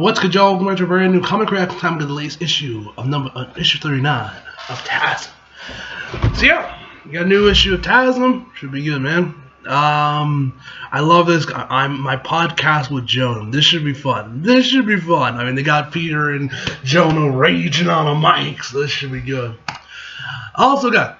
What's good, y'all? Welcome to a brand new comic reaction time to the latest issue of issue 39 of TASM. So yeah, we got a new issue of TASM. Should be good, man. I love this. My podcast with Jonah. This should be fun. This should be fun. I mean, they got Peter and Jonah raging on a mic, so this should be good. Also got.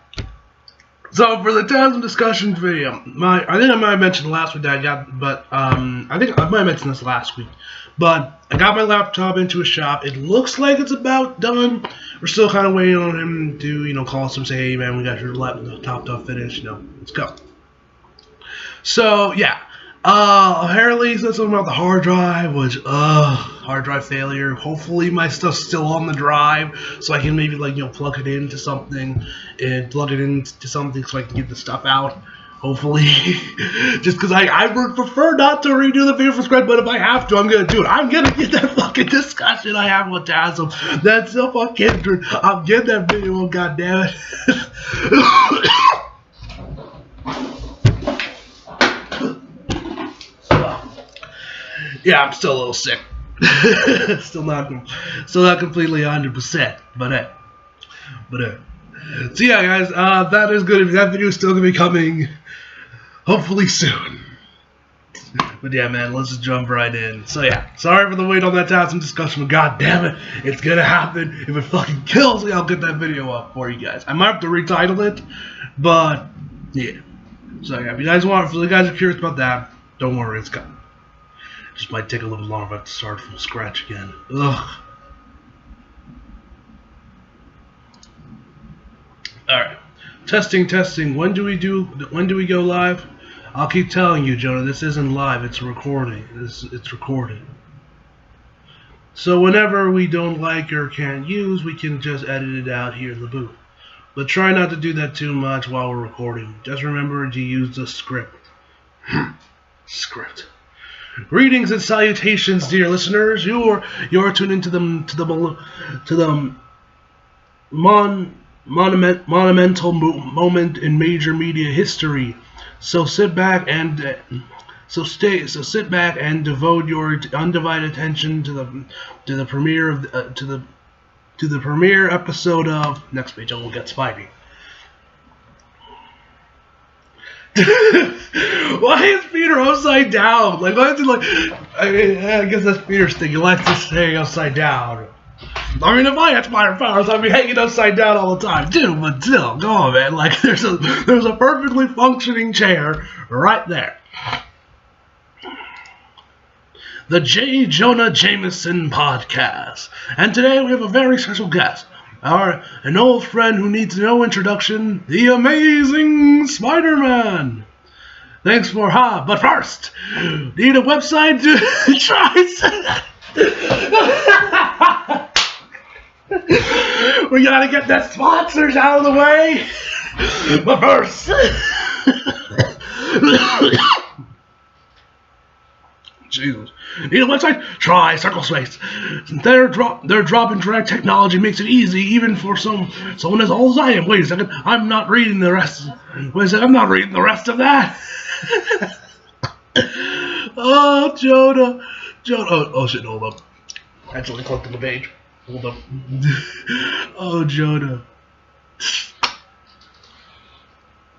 So for the TASM discussion video, I think I might have mentioned last week that I got, but I think I might have mentioned this last week. But I got my laptop into a shop. It looks like it's about done. We're still kind of waiting on him to, call us and say, hey man, we got your laptop finished. Let's go. So yeah, apparently he said something about the hard drive, which hard drive failure. Hopefully my stuff's still on the drive, so I can maybe plug it into something and so I can get the stuff out. Hopefully, just because I would prefer not to redo the video from scratch, but if I have to, I'm gonna do it. I'm gonna get that fucking discussion I have with TASM. That's so fucking true. I'm getting that video, goddammit. Yeah, I'm still a little sick. still not completely 100%. But so yeah, guys, that is good. That video is still gonna be coming, hopefully soon. But yeah, man, let's just jump right in. So yeah, sorry for the wait on that TASM discussion, but god damn it, it's gonna happen. If it fucking kills me, I'll get that video up for you guys. I might have to retitle it, but yeah. So yeah, if you guys are curious about that, don't worry, it's coming. Just might take a little longer if I have to start from scratch again. Ugh. Alright. Testing. When do we go live? I'll keep telling you, Jonah, this isn't live, it's recording. It's recording. So whenever we don't like or can't use, we can just edit it out here in the booth. But try not to do that too much while we're recording. Just remember to use the script. Script. Greetings and salutations, dear listeners. You're tuned into the monumental moment in major media history. So sit back and devote your undivided attention to the premiere episode of next page. I will get Spidey. Why is Peter upside down? Why is he I guess that's Peter's thing. He likes to stay upside down. I mean, if I had spider powers, I'd be hanging upside down all the time too. But still, go on, man. There's a perfectly functioning chair right there. The J. Jonah Jameson podcast, and today we have a very special guest. An old friend who needs no introduction, the amazing Spider-Man. Thanks for but first, need a website to try. We gotta get the sponsors out of the way. But first, Jesus. Need a website? Try Circle Space. Their drop and drag technology makes it easy even for someone as old as I am. Wait a second, I'm not reading the rest. Wait a second, I'm not reading the rest of that. Oh, Jonah. Oh shit, hold up. I actually clicked on the page. Hold up. Oh, Jonah.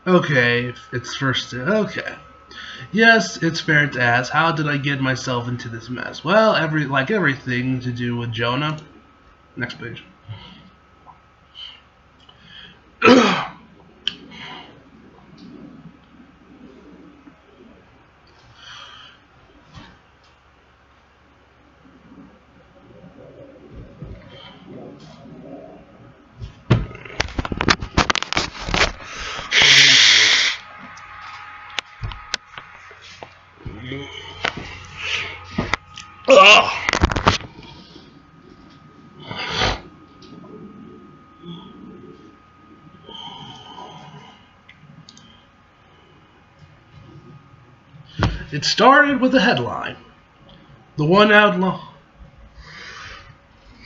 Okay, it's first. Okay. Yes, it's fair to ask, how did I get myself into this mess? Well, everything to do with Jonah. Next page. It started with a headline. The one outlaw.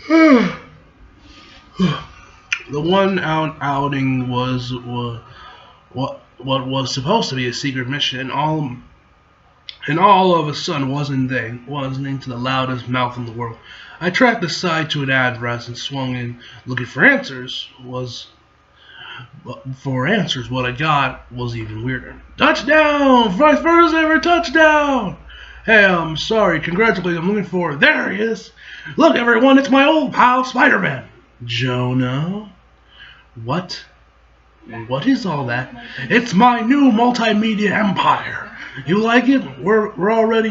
The one outing was what was supposed to be a secret mission, And all of a sudden, wasn't into the loudest mouth in the world. I tracked the side to an address and swung in, looking for answers. What I got was even weirder. Touchdown! My first ever touchdown! Hey, I'm sorry. Congratulations. I'm looking for. There he is. Look, everyone, it's my old pal, Spider-Man. Jonah? What? What is all that? It's my new multimedia empire. You like it? We're already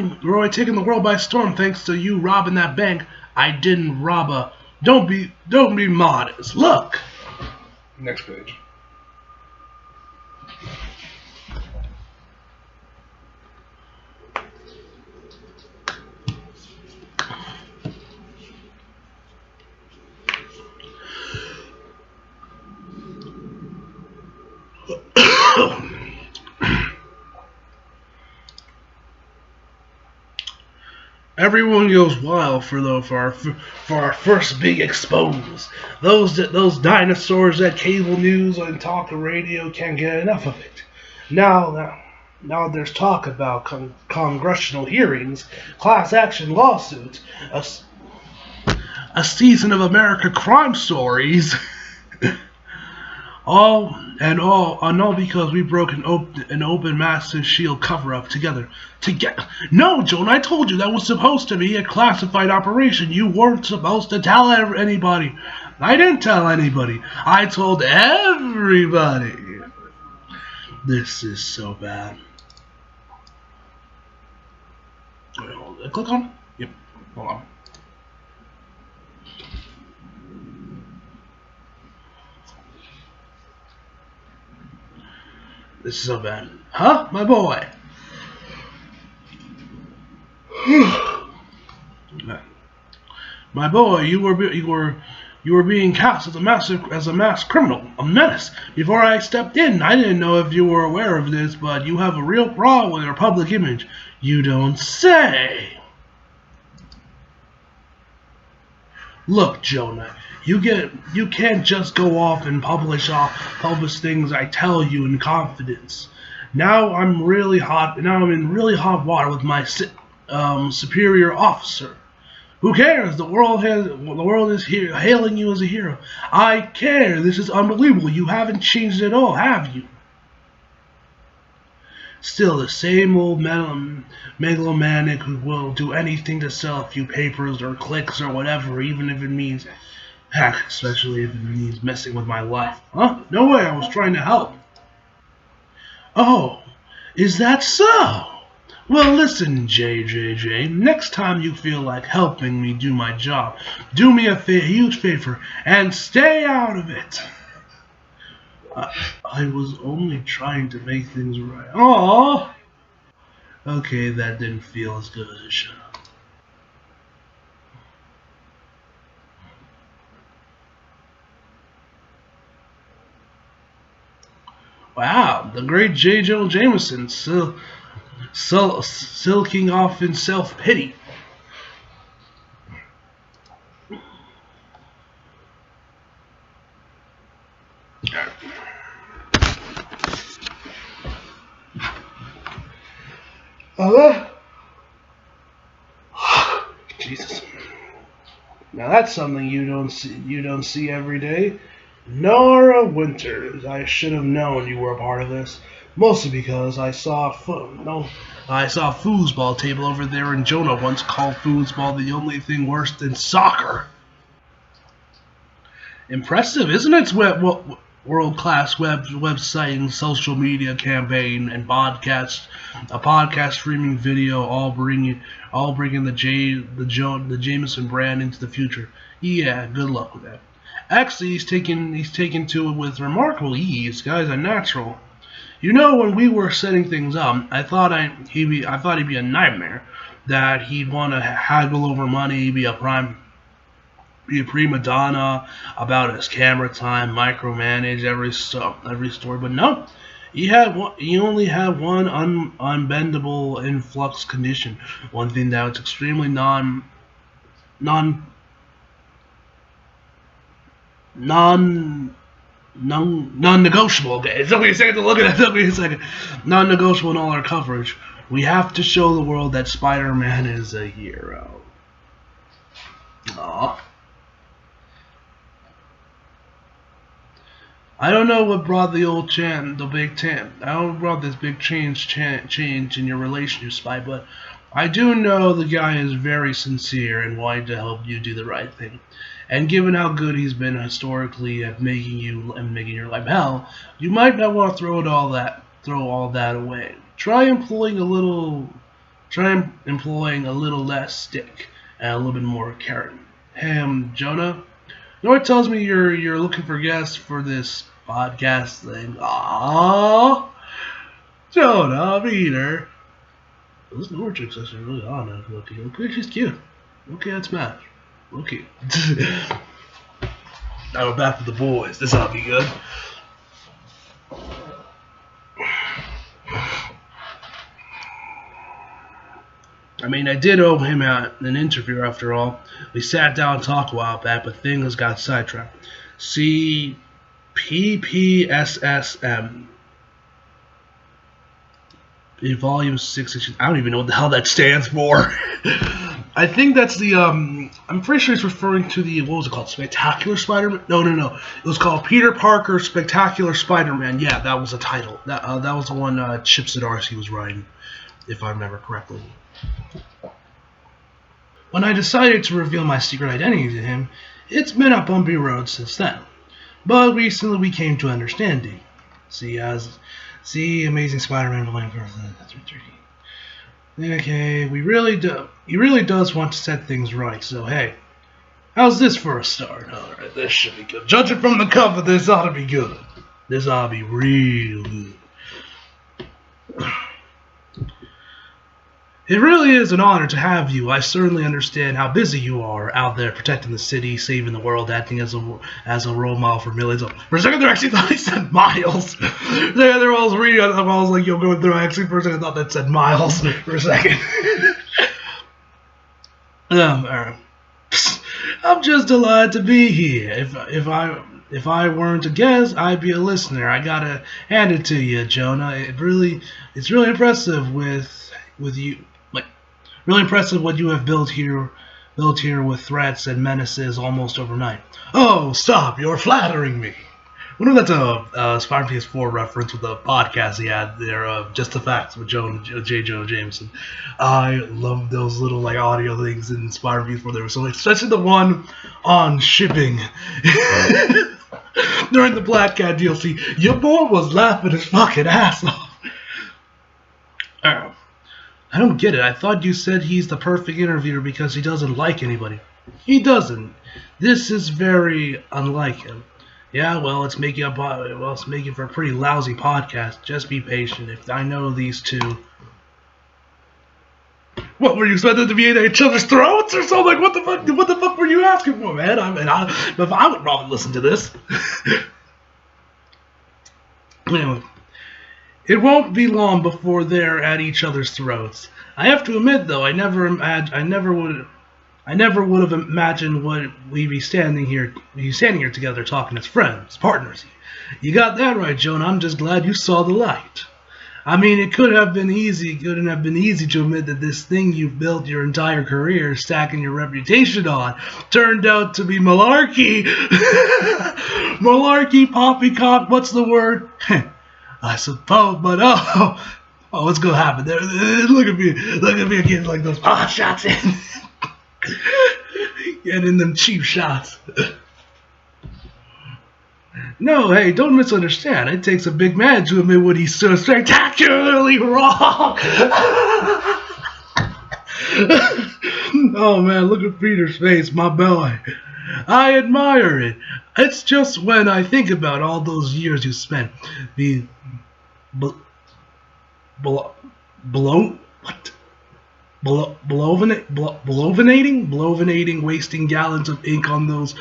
taking the world by storm thanks to you robbing that bank. I didn't rob a. Don't be modest. Look. Next page. Everyone goes wild for our first big expose. Those dinosaurs that cable news and talk radio can't get enough of it. Now there's talk about congressional hearings, class action lawsuits, a season of America crime stories. all because we broke an open massive shield cover-up together. No, Jonah, I told you that was supposed to be a classified operation. You weren't supposed to tell anybody. I didn't tell anybody. I told everybody. This is so bad. Wait, hold it. Click on? Yep. Hold on. This is so bad. Huh? My boy. My boy, you were being cast as a mass criminal, a menace. Before I stepped in, I didn't know if you were aware of this, but you have a real problem with your public image. You don't say. Look, Jonah, you can't just go off and publish things I tell you in confidence. Now I'm in really hot water with my superior officer. Who cares? The world is here hailing you as a hero. I care. This is unbelievable. You haven't changed at all, have you? Still the same old megalomaniac who will do anything to sell a few papers or clicks or whatever, even if it means, heck, especially if it means messing with my life. Huh? No way, I was trying to help. Oh, is that so? Well, listen, JJJ, next time you feel like helping me do my job, do me a huge favor and stay out of it. I was only trying to make things right. Aww. Okay, that didn't feel as good as it should have. Wow, the great J. Jonah Jameson silking off in self-pity. Jesus. Now that's something you don't see every day. Nora Winters. I should have known you were a part of this. Mostly because I saw a foosball table over there, and Jonah once called foosball the only thing worse than soccer. Impressive, isn't it? World-class website and social media campaign and a podcast streaming video, all bringing the Jameson brand into the future. Yeah, good luck with that. Actually, he's taken to it with remarkable ease. Guy's a natural. You know, when we were setting things up, I thought he'd be a nightmare. That he'd want to haggle over money, be a prima donna about his camera time, micromanage every story. But no, he only had one unbendable influx condition. One thing that was extremely non-negotiable. Okay, it took me a second to look at it. Non-negotiable in all our coverage. We have to show the world that Spider-Man is a hero. Aww. I don't know what brought the I don't know brought this big change in your relationship, Spy, but I do know the guy is very sincere and wanting to help you do the right thing. And given how good he's been historically at making your life hell, you might not want to throw all that away. Try employing a little less stick and a little bit more carrot. Hey, Jonah. Nora tells me you're looking for guests for this podcast thing. Aww, Jonah, Peter. This Nora chick's actually really on it. Okay, she's cute. Okay, that's match. Okay. Now we're back with the boys. This ought to be good. I mean, I did owe him an interview after all. We sat down and talked a while back, but things got sidetracked. See, PPSSM. In volume 6. I don't even know what the hell that stands for. I think that's the, I'm pretty sure it's referring to the, what was it called? Spectacular Spider-Man? No. It was called Peter Parker Spectacular Spider-Man. Yeah, that was the title. That was the one Chip Zdarsky was writing, if I remember correctly. When I decided to reveal my secret identity to him, it's been a bumpy road since then. But recently we came to understanding. See, Amazing Spider-Man volume 4. Okay, he really does want to set things right, so hey. How's this for a start? Alright, this should be good. Judging from the cover, this ought to be good. This ought to be real good. It really is an honor to have you. I certainly understand how busy you are out there protecting the city, saving the world, acting as a role model for millions of... For a second there, I actually thought he said Miles. There I was reading, I was like, yo, going through, actually, for a second I thought that said Miles for a second. I'm just delighted to be here. If I weren't a guest, I'd be a listener. I gotta hand it to you, Jonah. It's really impressive with you. Really impressive what you have built here with threats and menaces almost overnight. Oh, stop! You're flattering me. I wonder if that's a Spider-Man PS4 reference with the podcast he had there, Just the Facts with Jonah Jameson. I love those little like audio things in Spider-Man PS4. They were so like, especially the one on shipping during the Black Cat DLC. Your boy was laughing his fucking ass off. I don't get it. I thought you said he's the perfect interviewer because he doesn't like anybody. He doesn't. This is very unlike him. Yeah, well, it's making for a pretty lousy podcast. Just be patient. If I know these two. What, were you expected to be in each other's throats or something? What the fuck were you asking for, man? I mean, I would probably listen to this. Anyway. It won't be long before they're at each other's throats. I have to admit, though, I never would have imagined we'd be standing here together talking as friends, partners. You got that right, Jonah. I'm just glad you saw the light. I mean, it couldn't have been easy to admit that this thing you've built your entire career stacking your reputation on turned out to be malarkey. Malarkey, poppycock, what's the word? I suppose, but what's gonna happen there? Look at me getting like those pot shots in, getting them cheap shots. No, hey, don't misunderstand. It takes a big man to admit when he's so spectacularly wrong. Oh man, look at Peter's face, my boy. I admire it. It's just when I think about all those years you spent blovenating, wasting gallons of ink on those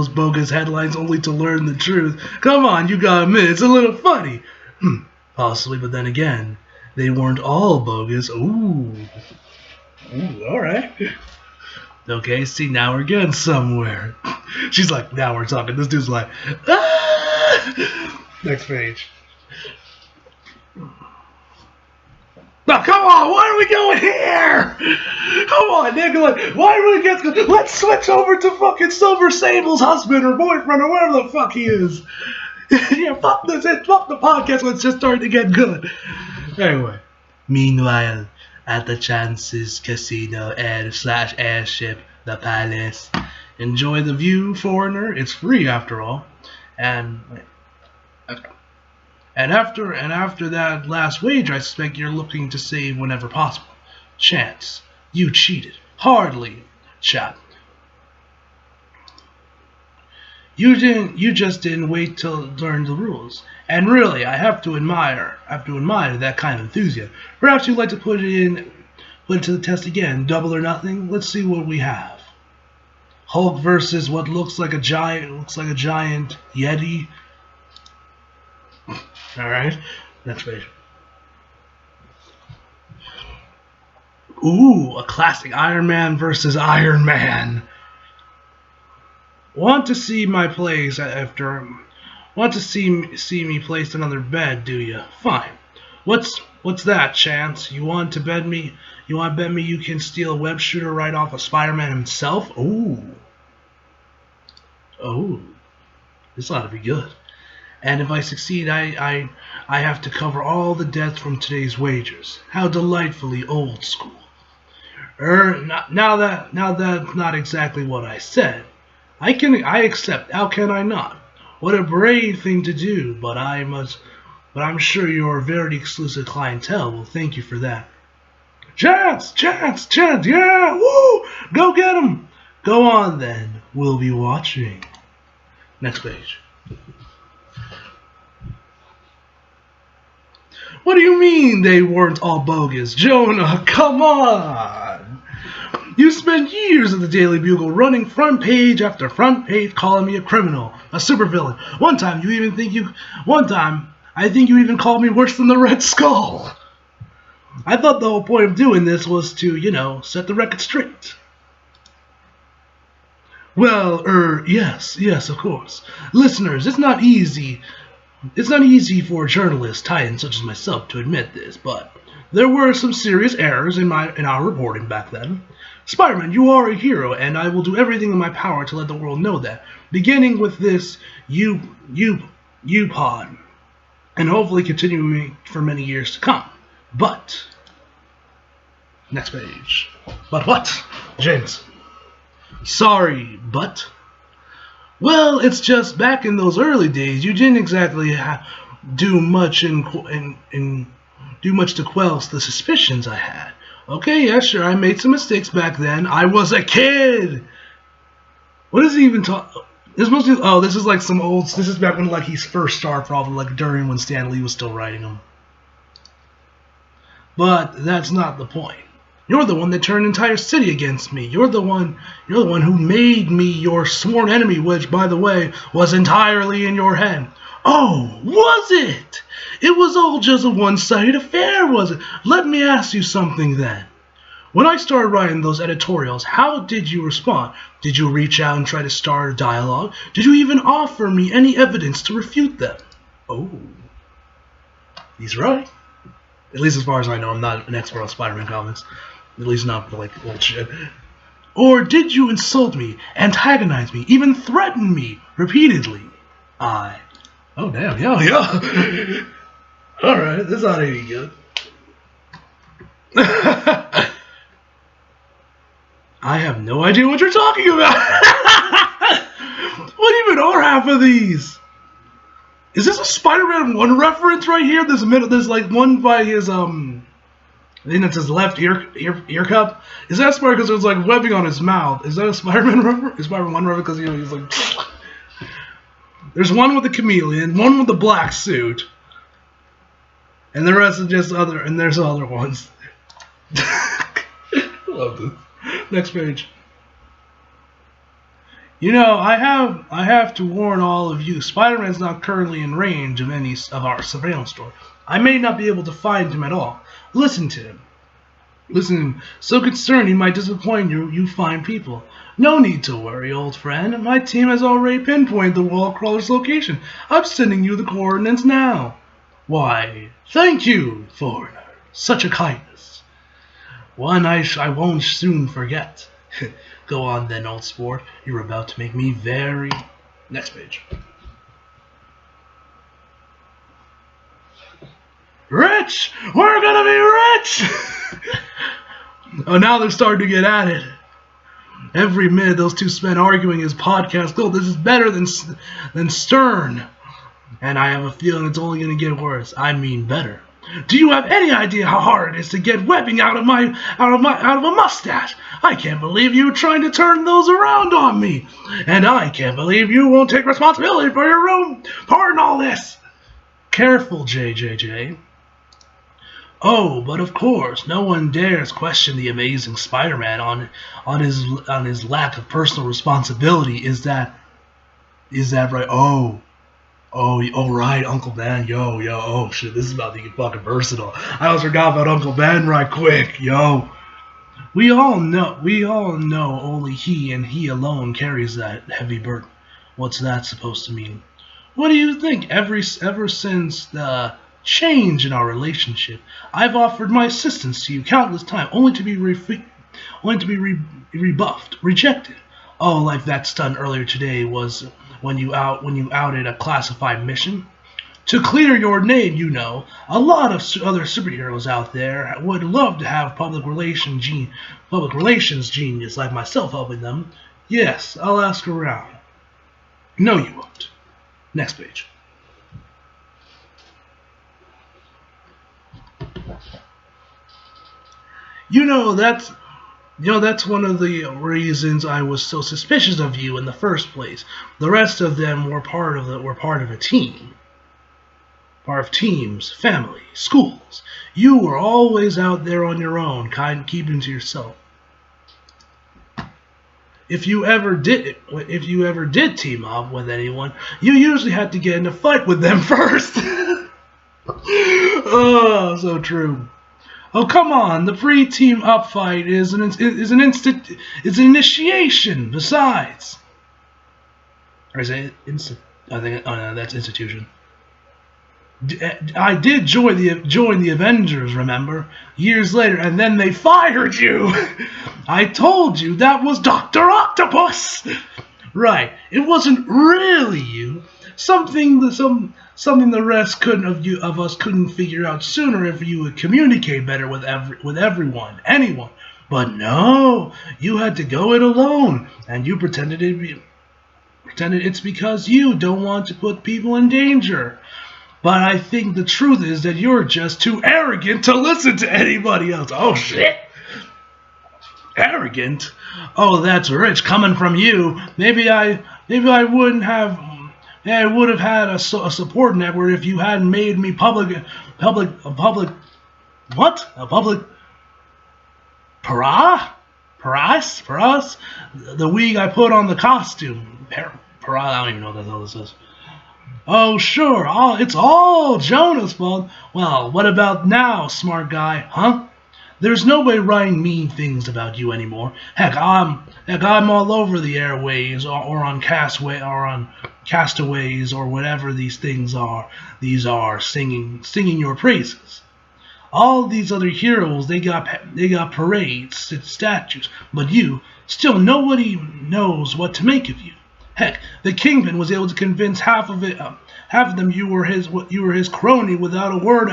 bogus headlines only to learn the truth. Come on, you gotta admit, it's a little funny. Possibly, but then again, they weren't all bogus. Ooh, alright. Okay, see, now we're getting somewhere. She's like, now we're talking. This dude's like, ah! Next page. No, come on, why are we going here? Come on, Nick, why are we get? Let's switch over to fucking Silver Sable's husband or boyfriend or whatever the fuck he is. Yeah, fuck this, fuck the podcast when it's just starting to get good. Anyway. Meanwhile, at the Chance's Casino /airship, the Palace. Enjoy the view, foreigner. It's free after all. And after that last wager, I suspect you're looking to save whenever possible. Chance, you cheated. Hardly, chap. You just didn't wait till learn the rules. And really, I have to admire that kind of enthusiasm. Perhaps you'd like to put it to the test again. Double or nothing. Let's see what we have. Hulk versus what looks like a giant Yeti. All right, next page. Ooh, a classic Iron Man versus Iron Man. Want to see my place after? Want to see me placed another bed, do you? Fine. What's that, Chance? You want to bet me? You want to bet me you can steal a web shooter right off of Spider-Man himself? Ooh. Oh. This ought to be good. And if I succeed, I have to cover all the debts from today's wagers. How delightfully old school. Now that's not exactly what I said. I accept. How can I not? What a brave thing to do, but I'm sure your very exclusive clientele will thank you for that. Chance, yeah, woo! Go get him! Go on then, we'll be watching. Next page. What do you mean they weren't all bogus? Jonah, come on! You spent years at the Daily Bugle running front page after front page calling me a criminal, a supervillain. One time I think you even called me worse than the Red Skull. I thought the whole point of doing this was to, set the record straight. Well, yes, of course. Listeners, it's not easy for a journalist titan such as myself to admit this, but there were some serious errors in our reporting back then. Spider-Man, you are a hero, and I will do everything in my power to let the world know that. Beginning with this U-Pod, and hopefully continuing for many years to come. But, next page. But what? James. Sorry, but? Well, it's just back in those early days, you didn't exactly do much to quell the suspicions I had. Okay, yeah, sure, I made some mistakes back then. I was a kid! What is he even talking? This must be, this is like some old, this is back when like he first started, probably like during when Stan Lee was still writing them. But that's not the point. You're the one that turned an entire city against me. You're the one who made me your sworn enemy, which, by the way, was entirely in your head. Oh, was it? It was all just a one-sided affair, was it? Let me ask you something then. When I started writing those editorials, how did you respond? Did you reach out and try to start a dialogue? Did you even offer me any evidence to refute them? Oh. He's right. At least as far as I know, I'm not an expert on Spider-Man comics. At least not for, like, old shit. Or did you insult me, antagonize me, even threaten me repeatedly? Oh, damn, yeah. Alright, this ought to be good. I have no idea what you're talking about. What even are half of these? Is this a Spider-Man 1 reference right here? There's like one by his, I think it's his left ear cup. Is that Spider because there's like webbing on his mouth? Is that a Spider-Man reference? Is Spider-Man 1 reference because he's like... There's one with the chameleon, one with the black suit, and the rest are just other, and there's other ones. Love this. Next page. I have to warn all of you, Spider-Man's not currently in range of any of our surveillance store. I may not be able to find him at all. Listen to him. Listen, so concerned he might disappoint you fine people. No need to worry, old friend. My team has already pinpointed the wall crawler's location. I'm sending you the coordinates now. Why, thank you, foreigner. Such a kindness. One I won't soon forget. Go on then, old sport. You're about to make me very... Next page. Rich! We're gonna be rich! Oh, now they're starting to get at it. Every minute those two spend arguing his podcast, oh, this is better than Stern. And I have a feeling it's only going to get worse. I mean better. Do you have any idea how hard it is to get webbing out of a mustache? I can't believe you trying to turn those around on me. And I can't believe you won't take responsibility for your own part in all this. Careful, JJJ. Oh, but of course, no one dares question the amazing Spider-Man on his lack of personal responsibility. Is that right? Oh, right, Uncle Ben, yo, oh shit, this is about to get fucking versatile. I almost forgot about Uncle Ben right quick, yo. We all know only he and he alone carries that heavy burden. What's that supposed to mean? What do you think? Ever since the change in our relationship, I've offered my assistance to you countless times, only to be rebuffed, rejected. Oh, like that stunt earlier today was when you outed a classified mission. To clear your name, you know, a lot of other superheroes out there would love to have public relations genius like myself helping them. Yes, I'll ask around. No, you won't. Next page. That's one of the reasons I was so suspicious of you in the first place. The rest of them were part of a team. Part of teams, family, schools. You were always out there on your own, keeping to yourself. If you ever did team up with anyone, you usually had to get in a fight with them first. Oh, so true. Oh, come on! The pre-team up fight is an initiation. Besides, or is it I think. Oh no, that's institution. I did join the Avengers, remember? Years later, and then they fired you. I told you that was Dr. Octopus. Right? It wasn't really you. Something the rest of us couldn't figure out sooner if you would communicate better with anyone. But no, you had to go it alone, and you pretended it's because you don't want to put people in danger. But I think the truth is that you're just too arrogant to listen to anybody else. Oh shit! Arrogant? Oh, that's rich coming from you. Maybe I wouldn't have. I would have had a support network if you hadn't made me public price the wig I put on the costume. I don't even know what the hell this is. Oh, sure, it's all Jonah's fault. Well, what about now, smart guy, huh? There's nobody writing mean things about you anymore. Heck, I'm all over the airways or on Castaways or whatever these things are. These are singing your praises. All these other heroes, they got parades, statues, but you, still nobody knows what to make of you. Heck, the Kingpin was able to convince half of them you were his crony without word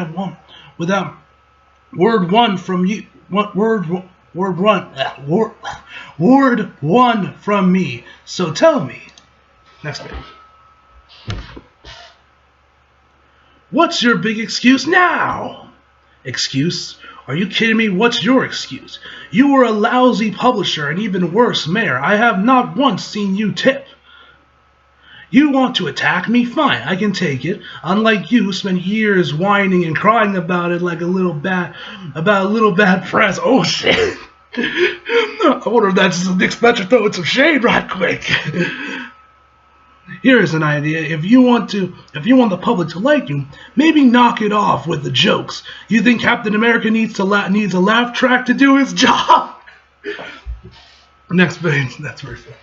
one from me. So tell me, next page. What's your big excuse now? Excuse? Are you kidding me? What's your excuse? You were a lousy publisher and even worse, mayor. I have not once seen you tip. You want to attack me? Fine, I can take it. Unlike you, who spent years whining and crying about it like a little bad press. Oh shit! I wonder if that's just Nick Fletcher throwing some shade right quick. Here's an idea. If you want the public to like you, maybe knock it off with the jokes. You think Captain America needs a laugh track to do his job? Next page. That's very fair.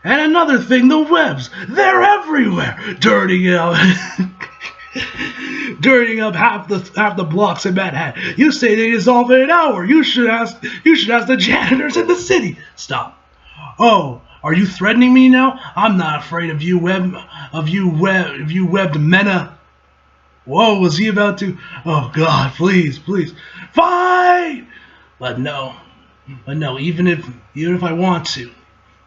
And another thing, the webs, they're everywhere. Dirty, dirtying up half the blocks in Manhattan. You say they dissolve in an hour. You should ask the janitors in the city. Stop. Oh, are you threatening me now? I'm not afraid of you, webbed Mena. Whoa, was he about to? Oh God, please. Fight! But no. Even if I want to,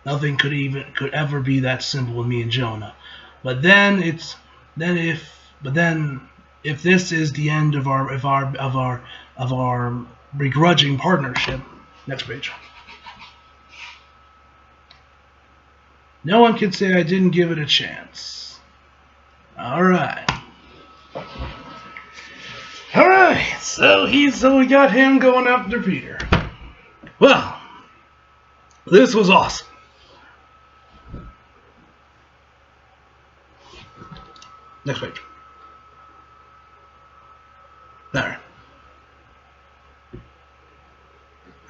nothing could ever be that simple with me and Jonah. But then if this is the end of our begrudging partnership. Next page. No one can say I didn't give it a chance. Alright. So we got him going after Peter. Well, this was awesome. Next page. There.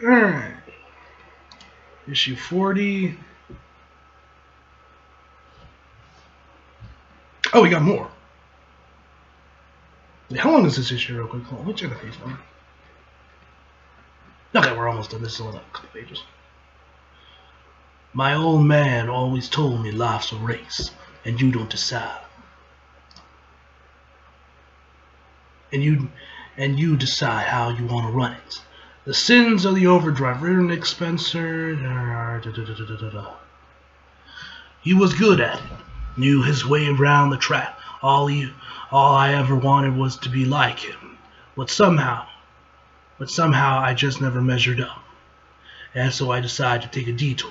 Alright. Issue 40. Oh, we got more. How long is this issue real quick? Let me check the page number. Okay, we're almost done. This is only like a couple pages. My old man always told me life's a race, and you don't decide. And you decide how you want to run it. The sins of the overdrive. Written Nick Spencer. He was good at it. Knew his way around the track. All I ever wanted was to be like him. But somehow I just never measured up. And so I decided to take a detour.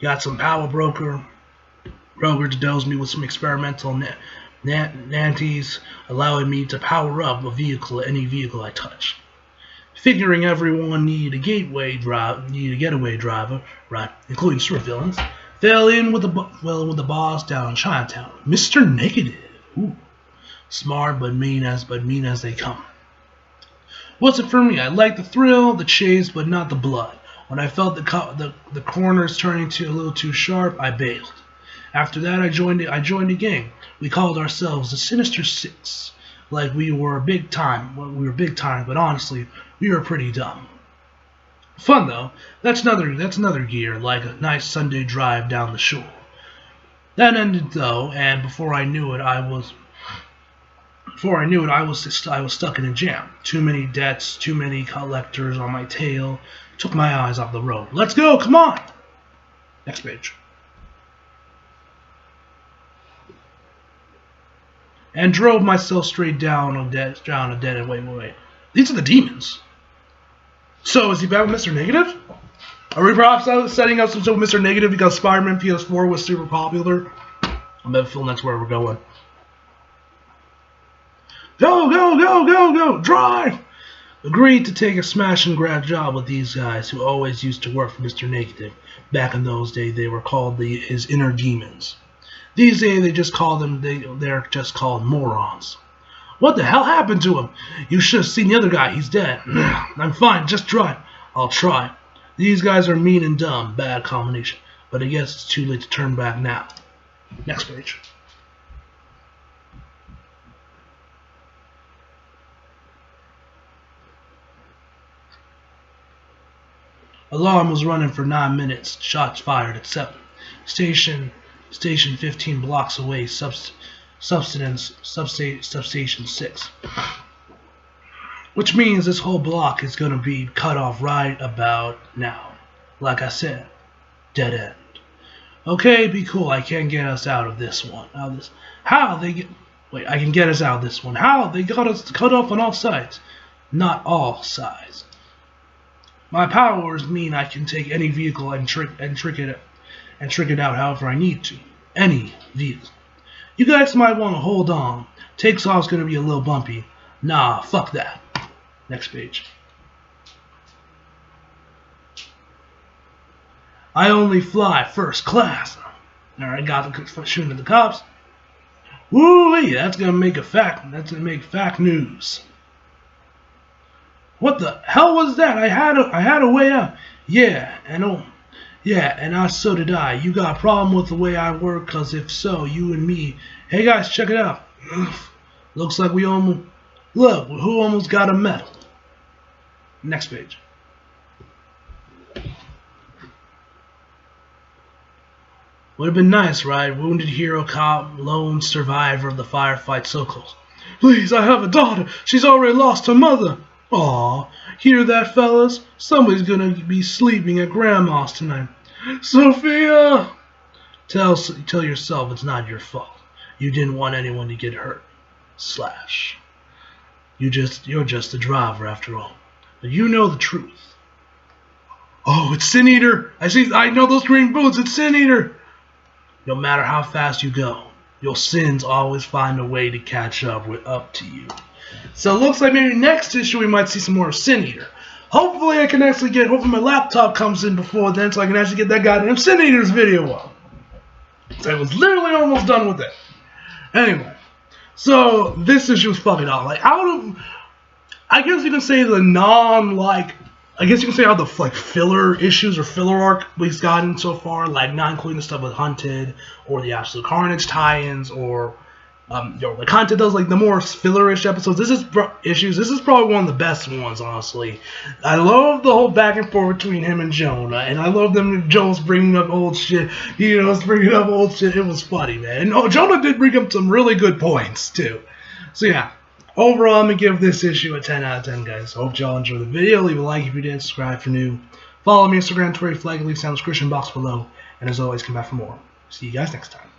Got some power broker to dose me with some experimental nanties, allowing me to power up any vehicle I touched. Figuring everyone needed a getaway driver, right, including supervillains, fell in with the boss down in Chinatown, Mr. Negative. Ooh. Smart but mean as they come. Wasn't for me. I liked the thrill, the chase, but not the blood. When I felt the corners turning a little too sharp, I bailed. After that, I joined a gang. We called ourselves the Sinister Six. Like we were big time. Well, we were big time, but honestly, we were pretty dumb. Fun though. That's another gear, like a nice Sunday drive down the shore. That ended though, and before I knew it, I was stuck in a jam. Too many debts, too many collectors on my tail. Took my eyes off the road. Let's go, come on! Next page. And drove myself straight down a dead end. Wait. These are the demons. So, is he back with Mr. Negative? Are we perhaps setting up some sort of Mr. Negative because Spider-Man PS4 was super popular? I bet Phil next where we're going. Go! Drive! Agreed to take a smash and grab job with these guys who always used to work for Mr. Negative. Back in those days, they were called his inner demons. These days, they're just called morons. What the hell happened to him? You should have seen the other guy. He's dead. I'm fine. Just drive. I'll try. These guys are mean and dumb. Bad combination. But I guess it's too late to turn back now. Next page. Alarm was running for 9 minutes. Shots fired at 7. Station 15 blocks away. Substation 6. Which means this whole block is going to be cut off right about now. Like I said, dead end. Okay, be cool. I can't get us out of this one. I can get us out of this one. How? They got us cut off on all sides. Not all sides. My powers mean I can take any vehicle and trick it out however I need to. Any vehicle. You guys might want to hold on. Takes off's gonna be a little bumpy. Nah, fuck that. Next page. I only fly first class. Alright, got the shooting at the cops. Woo-wee, that's gonna make fact news. What the hell was that? I had a way out. Yeah, Yeah, and so did I. You got a problem with the way I work? Cause if so, you and me. Hey guys, check it out. Looks like we almost... Look, who almost got a medal? Next page. Would have been nice, right? Wounded hero cop, lone survivor of the firefight, so close. Please, I have a daughter. She's already lost her mother. Aw, hear that, fellas? Somebody's gonna be sleeping at Grandma's tonight. Sophia! Tell yourself it's not your fault. You didn't want anyone to get hurt. Slash. You're just a driver after all. But you know the truth. Oh, it's Sin Eater! I know those green boots, it's Sin Eater! No matter how fast you go, your sins always find a way to catch up to you. So it looks like maybe next issue we might see some more of Sin Eater. Hopefully hopefully my laptop comes in before then so I can actually get that goddamn Sin Eater's video up. So I was literally almost done with it. Anyway, so this issue was fucking out. Like, I guess you can say I guess you can say how the filler issues or filler arc we've gotten so far, like not including the stuff with Hunted or the Absolute Carnage tie-ins or the content does like the more filler-ish episodes. This is probably one of the best ones, honestly. I love the whole back and forth between him and Jonah, and I love them. Jonah's bringing up old shit. It was funny, man. And Jonah did bring up some really good points too. So yeah, overall, I'm gonna give this issue a 10 out of 10, guys. Hope y'all enjoyed the video. Leave a like if you didn't. Subscribe for new. Follow me on Instagram, Twitter, flag, leave down in the description box below. And as always, come back for more. See you guys next time.